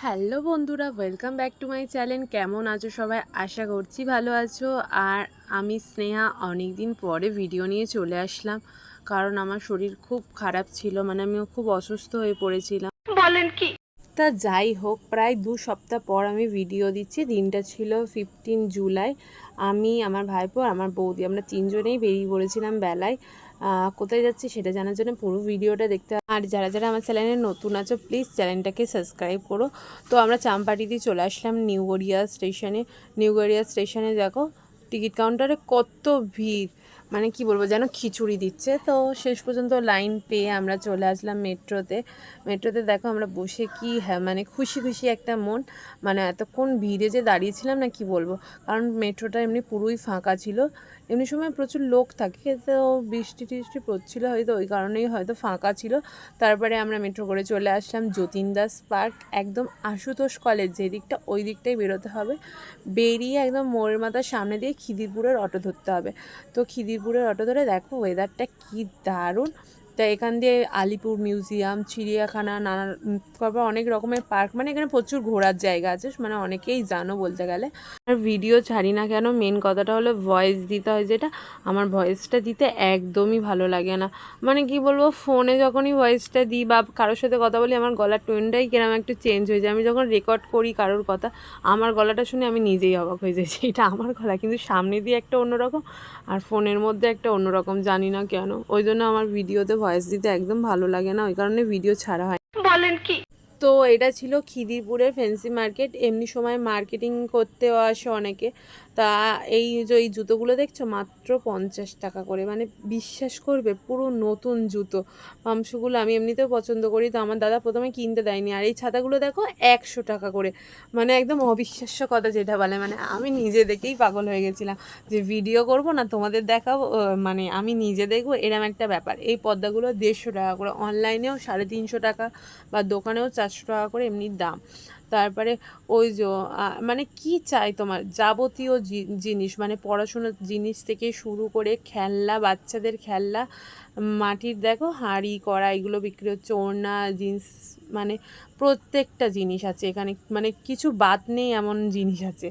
Hello বন্ধুরা, welcome back to my channel. কেমন আছো সবাই? আশা করছি ভালো আছো। আর আমি স্নেহা অনেক দিন পরে ভিডিও নিয়ে চলে আসলাম, কারণ আমার শরীর খুব খারাপ ছিল, মানে আমিও খুব অসুস্থ হয়ে পড়েছিলাম। বলেন কি? তা যাই হোক, প্রায় 2 সপ্তাহ পর আমি ভিডিও দিচ্ছি। দিনটা ছিল 15 জুলাই। আমি, আমার ভাইপো, আমার বৌদি, আমরা তিনজনেই বেরিয়ে পড়েছিলাম বেলায়। কোথায় যাচ্ছি সেটা জানার জন্য পুরো ভিডিওটা দেখতে হবে। আর যারা যারা আমার চ্যানেলে নতুন আছো, প্লিজ চ্যানেলটাকে সাবস্ক্রাইব করো। তো আমরা চাম্পাটিতে চলে আসলাম নিউ গড়িয়া স্টেশনে। নিউ গড়িয়া স্টেশনে দেখো টিকিট কাউন্টারে কত ভিড়, মানে কি বলবো, যেন খিচুড়ি দিচ্ছে। তো শেষ পর্যন্ত লাইন পেয়ে আমরা চলে আসলাম মেট্রোতে। মেট্রোতে দেখো আমরা বসে কি, হ্যাঁ মানে খুশি খুশি একটা মন। মানে এতক্ষণ ভিড়ে যে দাঁড়িয়েছিলাম না, কি বলবো, কারণ মেট্রোটা এমনি পুরোই ফাঁকা ছিল। এমনি সময় প্রচুর লোক থাকে, তো বৃষ্টি টিষ্টি পড়ছিল হয়তো, ওই কারণেই হয়তো ফাঁকা ছিল। তারপরে আমরা মেট্রো করে চলে আসলাম যতীন দাস পার্ক। একদম আশুতোষ কলেজ যে দিকটা, ওই দিকটাই বেরোতে হবে। বেরিয়ে একদম মোড়ের মাথার সামনে দিয়ে খিদিরপুরের অটো ধরতে হবে। তো খিদিরপুরের অটো ধরে দেখো ওয়েদারটা কি দারুণ। তা এখান দিয়ে আলিপুর মিউজিয়াম, চিড়িয়াখানা, তারপর অনেক রকমের পার্ক, মানে এখানে প্রচুর ঘোরার জায়গা আছে, মানে অনেকেই জানো বলতে গেলে। আর ভিডিও ছাড়ি না কেন, মেন কথাটা হলো ভয়েস দিতে হয়, যেটা আমার ভয়েসটা দিতে একদমই ভালো লাগে না। মানে কি বলবো, ফোনে যখনই ভয়েসটা দিই বা কারোর সাথে কথা বলি, আমার গলার টোনটাই কিরকম একটু চেঞ্জ হয়ে যায়। আমি যখন রেকর্ড করি কারোর কথা, আমার গলাটা শুনে আমি নিজেই অবাক হয়ে যাই যে এটা আমার গলা, কিন্তু সামনে দিয়ে একটা অন্যরকম আর ফোনের মধ্যে একটা অন্যরকম, জানি না কেন। ওই জন্য আমার ভিডিওতে ভয়েস দিতে একদম ভালো লাগে না, ওই কারণে ভিডিও ছাড়া হয়। বলেন কি? তো এটা ছিল খিদিরপুরের ফ্যান্সি মার্কেট। এমনি সময় মার্কেটিং করতেও আসে অনেকে। তা এই যে এই জুতোগুলো দেখছো, মাত্র 50 টাকা করে, মানে বিশ্বাস করবে পুরো নতুন জুতো। পামশুগুলো আমি এমনিতেও পছন্দ করি, তো আমার দাদা প্রথমে কিনতে দেয়নি। আর এই ছাতাগুলো দেখো 100 টাকা করে, মানে একদম অবিশ্বাস্য কথা যেটা বলে। মানে আমি নিজে দেখেই পাগল হয়ে গেছিলাম যে ভিডিও করব না, তোমাদের দেখাবো, মানে আমি নিজে দেখবো, এরম একটা ব্যাপার। এই পর্দাগুলো 150 টাকা করে, অনলাইনেও 350 টাকা, বা দোকানেও 400 টাকা করে এমনি দাম। তারপরে ওই যে মানে কি চাই তোমার, যাবতীয় জিনিস, মানে পড়াশোনার জিনিস থেকে শুরু করে খেলনা, বাচ্চাদের খেলনা, মাটির দেখো হাঁড়ি কড়া, এগুলো বিক্রি হচ্ছে। ওড়না, জিন্স, মানে প্রত্যেকটা জিনিস আছে এখানে, মানে কিছু বাদ নেই এমন জিনিস আছে।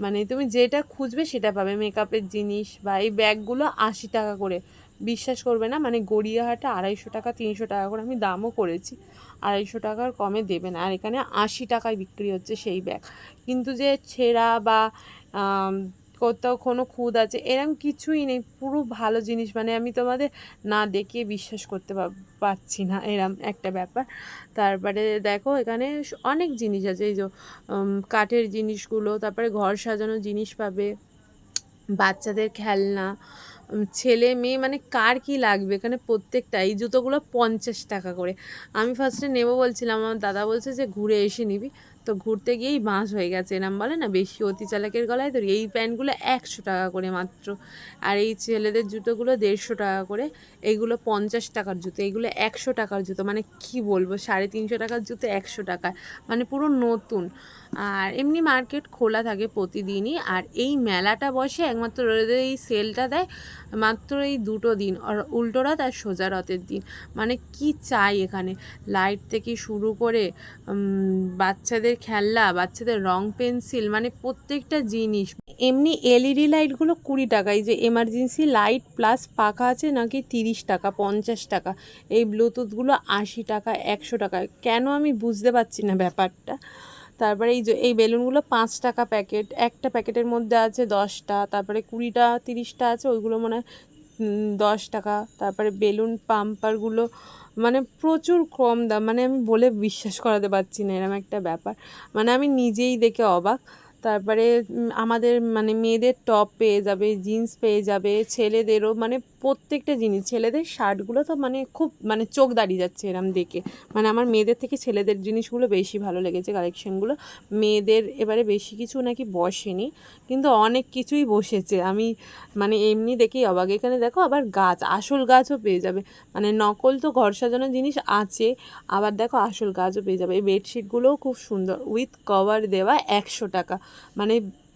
মানে তুমি যেটা খুঁজবে সেটা পাবে। মেকআপের জিনিস বা এই ব্যাগগুলো 80 টাকা করে, বিশ্বাস করবে না। মানে গড়িয়াহাটে 250 টাকা 300 টাকা করে, আমি দামও করেছি, 250 টাকার কমে দেবে না। আর এখানে 80 টাকায় বিক্রি হচ্ছে সেই ব্যাগ। কিন্তু যে ছেঁড়া বা কোথাও কোনো খুঁত আছে এরম কিছুই নেই, পুরো ভালো জিনিস। মানে আমি তোমাদের না দেখিয়ে বিশ্বাস করতে পারছি না, এরম একটা ব্যাপার। তারপরে দেখো এখানে অনেক জিনিস আছে, এই যে কাঠের জিনিসগুলো, তারপরে ঘর সাজানোর জিনিস পাবে, বাচ্চাদের খেলনা, ছেলে মেয়ে, মানে কার কি লাগবে এখানে প্রত্যেকটা। এই জুতোগুলো 50 টাকা করে। আমি ফার্স্টে নেবো বলছিলাম, আমার দাদা বলছে যে ঘুরে এসে নিবি। তো ঘুরতে গিয়েই বাঁশ হয়ে গেছে, এরম বলে না, বেশি অতি চালাকের গলায় ধরি। এই প্যান্টগুলো 100 টাকা করে মাত্র। আর এই ছেলেদের জুতোগুলো 150 টাকা করে। এইগুলো 50 টাকার জুতো, এইগুলো 100 টাকার জুতো। মানে কি বলবো, 350 টাকার জুতো 100 টাকায়, মানে পুরো নতুন। আর এমনি মার্কেট খোলা থাকে প্রতিদিনই। আর এই মেলাটা বসে একমাত্র রোদের, এই সেলটা দেয় মাত্র এই 2 দিন, আর উল্টো রথ আর সোজা রথের দিন। মানে কি চাই এখানে, লাইট থেকে শুরু করে বাচ্চাদের খেলনা, বাচ্চাদের রং পেন্সিল, মানে প্রত্যেকটা জিনিস। এমনি এলইডি লাইটগুলো 20 টাকা, এই যে এমার্জেন্সি লাইট প্লাস পাখা আছে নাকি 30 টাকা 50 টাকা। এই ব্লুটুথগুলো 80 টাকা 100 টাকা, কেন আমি বুঝতে পারছি না ব্যাপারটা। তারপরে এই যে এই বেলুনগুলো 5 টাকা প্যাকেট, একটা প্যাকেটের মধ্যে আছে 10টা, তারপরে 20টা 30টা আছে, ওইগুলো মনে হয় 10 টাকা। তারপরে বেলুন পাম্পারগুলো মানে প্রচুর কম দাম, মানে আমি বলে বিশ্বাস করাতে পারছি না, এরকম একটা ব্যাপার। মানে আমি নিজেই দেখে অবাক। তারপরে আমাদের মানে মেয়েদের টপ পেয়ে যাবে, জিন্স পেয়ে যাবে, ছেলেদেরও, মানে প্রত্যেকটা জিনিস। ছেলেদের শার্টগুলো তো মানে খুব, মানে চোখ দাঁড়িয়ে যাচ্ছে এরম দেখে। মানে আমার মেয়েদের থেকে ছেলেদের জিনিসগুলো বেশি ভালো লেগেছে, কালেকশানগুলো। মেয়েদের এবারে বেশি কিছু নাকি বসেনি, কিন্তু অনেক কিছুই বসেছে। আমি মানে এমনি দেখেই অবাক। এখানে দেখো আবার গাছ, আসল গাছও পেয়ে যাবে। মানে নকল তো ঘর সাজানোর জিনিস আছে, আবার দেখো আসল গাছও পেয়ে যাবে। এই বেডশিটগুলোও খুব সুন্দর, উইথ কভার দেওয়া, 100 টাকা, মানে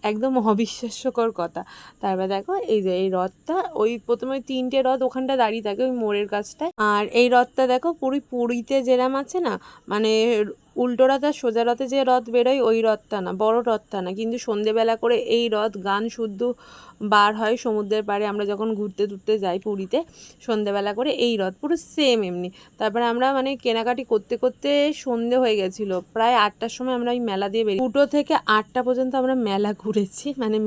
একদম অবিশ্বাস্যকর কথা। তারপর দেখো এই যে এই রথটা, ওই প্রথমে 3টে রথ ওখানটা দাঁড়িয়ে থাকে ওই মোড়ের কাছটায়। আর এই রথটা দেখো পুরী, পুরীতে যেরাম আছে না, মানে উল্টো রথ আর সোজা রথে যে রথ বেরোয় ওই রথটা না, বড় রথটা না, কিন্তু সন্ধেবেলা করে এই রথ গান শুদ্ধ বার হয় সমুদ্রের পাড়ে। আমরা যখন ঘুরতে টুরতে যাই পুরীতে সন্ধেবেলা করে এই রথ পুরো সেম এমনি। তারপরে আমরা মানে কেনাকাটি করতে করতে সন্ধে হয়ে গেছিলো, প্রায় 8টার সময় আমরা ওই মেলা দিয়ে বেরিয়ে 2টো থেকে 8টা পর্যন্ত আমরা মেলা ঘুরেছি, মানে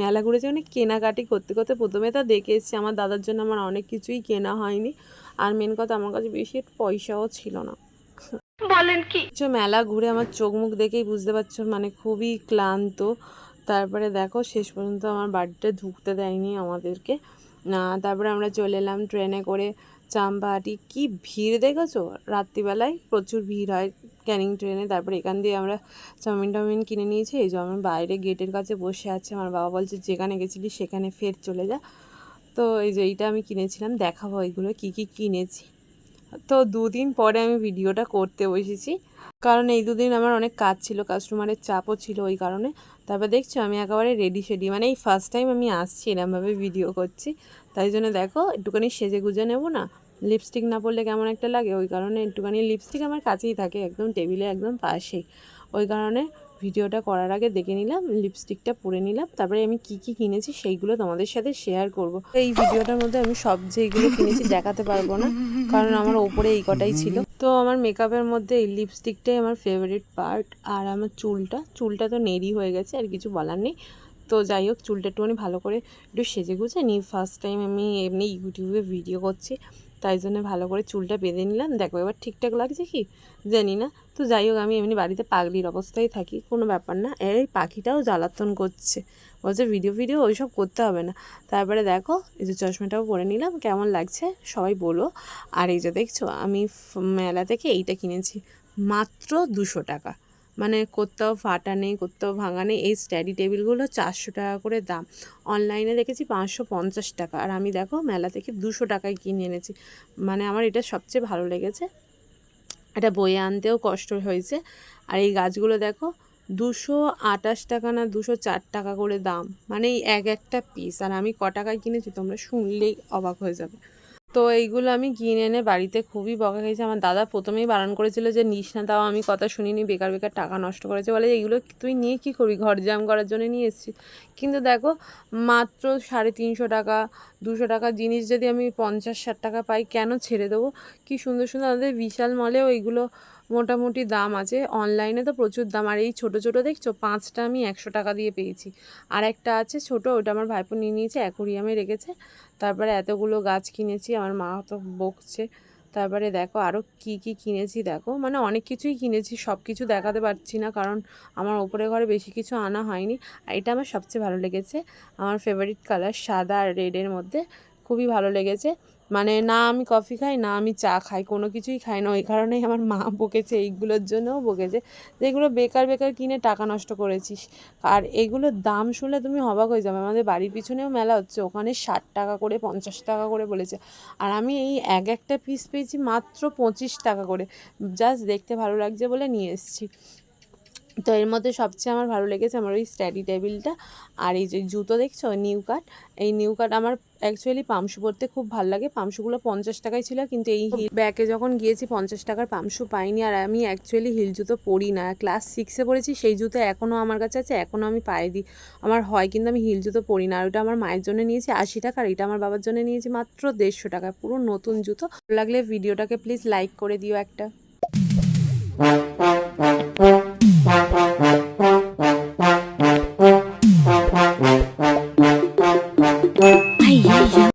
কেনাকাটি করতে করতে। প্রথমে তো দেখে এসেছি, আমার দাদার জন্য আমার অনেক কিছুই কেনা হয়নি, আর মেন কথা আমার কাছে বেশি পয়সাও ছিল না। বলেন কি মেলা ঘুরে আমার চোখ মুখ দেখেই বুঝতে পারছো মানে খুবই ক্লান্ত। তারপরে দেখো শেষ পর্যন্ত আমার বাড়িতে ঢুকতে দেয়নি আমাদেরকে। তারপরে আমরা চলে এলাম ট্রেনে করে চাম্পাহাটি। কি ভিড় দেখেছো, রাত্রিবেলায় প্রচুর ভিড় হয় ক্যানিং ট্রেনে। তারপরে এখান দিয়ে আমরা চাউমিন কিনে নিয়েছি। এই যে আমি বাইরে গেটের কাছে বসে আছে, আমার বাবা বলছে যেখানে গেছিলি সেখানে ফের চলে যা। তো এই যে এইটা আমি কিনেছিলাম, দেখাবো এইগুলো কী কী কিনেছি। তো 2 দিন পরে আমি ভিডিওটা করতে বসেছি, কারণ এই 2 দিন আমার অনেক কাজ ছিল, কাস্টমারের চাপও ছিল ওই কারণে। তারপর দেখছো আমি একেবারে রেডি মানে এই ফার্স্ট টাইম আমি আসছি এরমভাবে ভিডিও করছি, তাই জন্য দেখো একটুখানি সেজে গুজে নেবো না, লিপস্টিক না পরলে কেমন একটা লাগে, ওই কারণে একটুখানি লিপস্টিক আমার কাছেই থাকে একদম টেবিলে একদম পাশেই, ওই কারণে ভিডিওটা করার আগে দেখে নিলাম, লিপস্টিকটা পরে নিলাম। তারপরে আমি কি কি কিনেছি সেইগুলো তোমাদের সাথে শেয়ার করব। এই ভিডিওটার মধ্যে আমি সব যেগুলো কিনেছি দেখাতে পারবো না, কারণ আমার ওপরে এই কটাই ছিল। তো আমার মেকআপের মধ্যে এই লিপস্টিকটাই আমার ফেভারিট পার্ট, আর আমার চুলটা তো নেড়ি হয়ে গেছে, আর কিছু বলার নেই। তো যাই হোক, চুলটা একটুখানি ভালো করে একটু সেজে গুজে নিই, ফার্স্ট টাইম আমি এমনি ইউটিউবে ভিডিও করছি, তাই জন্য ভালো করে চুলটা বেঁধে নিলাম। দেখো এবার ঠিকঠাক লাগছে কি জানি না। তো যাই হোক, আমি এমনি বাড়িতে পাগলির অবস্থায় থাকি, কোনো ব্যাপার না। এই পাখিটাও জ্বালাতন করছে, বলছে ভিডিও ওইসব করতে হবে না। তারপরে দেখো এই যে চশমাটাও পরে নিলাম, কেমন লাগছে সবাই বলো। আর এই যে দেখছো আমি মেলা থেকে এইটা কিনেছি মাত্র 200 টাকা, মানে কোথাও ফাটা নেই, কোথাও ভাঙা নেই। এই স্টাডি টেবিলগুলো 400 টাকা করে দাম, অনলাইনে দেখেছি 550 টাকা, আর আমি দেখো মেলা থেকে 200 টাকায় কিনে এনেছি। মানে আমার এটা সবচেয়ে ভালো লেগেছে, এটা বয়ে আনতেও কষ্ট হয়েছে। আর এই গাছগুলো দেখো 228 টাকা না 204 টাকা করে দাম, মানে এই একটা পিস। আর আমি ক টাকায় কিনেছি তোমরা শুনলেই অবাক হয়ে যাবে। তো এইগুলো আমি কিনে এনে বাড়িতে খুবই বকা খেয়েছি। আমার দাদা প্রথমেই বারণ করেছিল যে নিস না, তাও আমি কথা শুনিনি, বেকার টাকা নষ্ট করেছে, বলে এইগুলো তুই নিয়ে কী করবি, ঘর জাম করার জন্য নিয়ে এসেছি। কিন্তু দেখো মাত্র 350 টাকা 200 টাকার জিনিস যদি আমি 50-60 টাকা পাই, কেন ছেড়ে দেবো। কি সুন্দর সুন্দর আমাদের বিশাল মলেও এইগুলো মোটামুটি দাম আছে, অনলাইনে তো প্রচুর দাম। আর এই ছোটো ছোটো দেখছো 5টা আমি 100 টাকা দিয়ে পেয়েছি। আর একটা আছে ছোটো, ওটা আমার ভাইপো নিয়ে নিয়েছে, অ্যাকোরিয়ামে রেখেছে। তারপরে এতগুলো গাছ কিনেছি, আমার মা তো বকছে। তারপরে দেখো আরও কি কি কিনেছি, দেখো মানে অনেক কিছুই কিনেছি, সব কিছু দেখাতে পারছি না, কারণ আমার ওপরে ঘরে বেশি কিছু আনা হয়নি। আর এটা আমার সবচেয়ে ভালো লেগেছে, আমার ফেভারিট কালার সাদা আর রেডের মধ্যে, খুবই ভালো লেগেছে। মানে না আমি কফি খাই না আমি চা খাই, কোনো কিছুই খাই না, ওই কারণেই আমার মা বকেছে, এইগুলোর জন্যও বকেছে যে এগুলো বেকার কিনে টাকা নষ্ট করেছিস। আর এগুলোর দাম শুনলে তুমি অবাক হয়ে যাবে, আমাদের বাড়ির পিছনেও মেলা হচ্ছে, ওখানে 60 টাকা করে 50 টাকা করে বলেছে, আর আমি এই একটা পিস পেয়েছি মাত্র 25 টাকা করে, জাস্ট দেখতে ভালো লাগছে বলে নিয়ে এসেছি। তো এর মধ্যে সবচেয়ে আমার ভালো লেগেছে আমার ওই স্টাডি টেবিলটা। আর এই যে জুতো দেখছো নিউ কাট, এই নিউ কাট আমার অ্যাকচুয়ালি পামশু পরতে খুব ভালো লাগে, পামশুগুলো 50 টাকায় ছিল, কিন্তু এই ব্যাগে যখন গিয়েছি 50 টাকার পামশু পাইনি। আর আমি অ্যাকচুয়ালি হিল জুতো পরি না, ক্লাস 6-এ পড়েছি, সেই জুতো এখনও আমার কাছে আছে, এখনও আমি পায়ে দিই, আমার হয়, কিন্তু আমি হিল জুতো পরি না। আর ওটা আমার মায়ের জন্য নিয়েছি 80 টাকা, আর এটা আমার বাবার জন্য নিয়েছি মাত্র 150 টাকা, পুরো নতুন জুতো। ভালো লাগলে ভিডিওটাকে প্লিজ লাইক করে দিও একটা।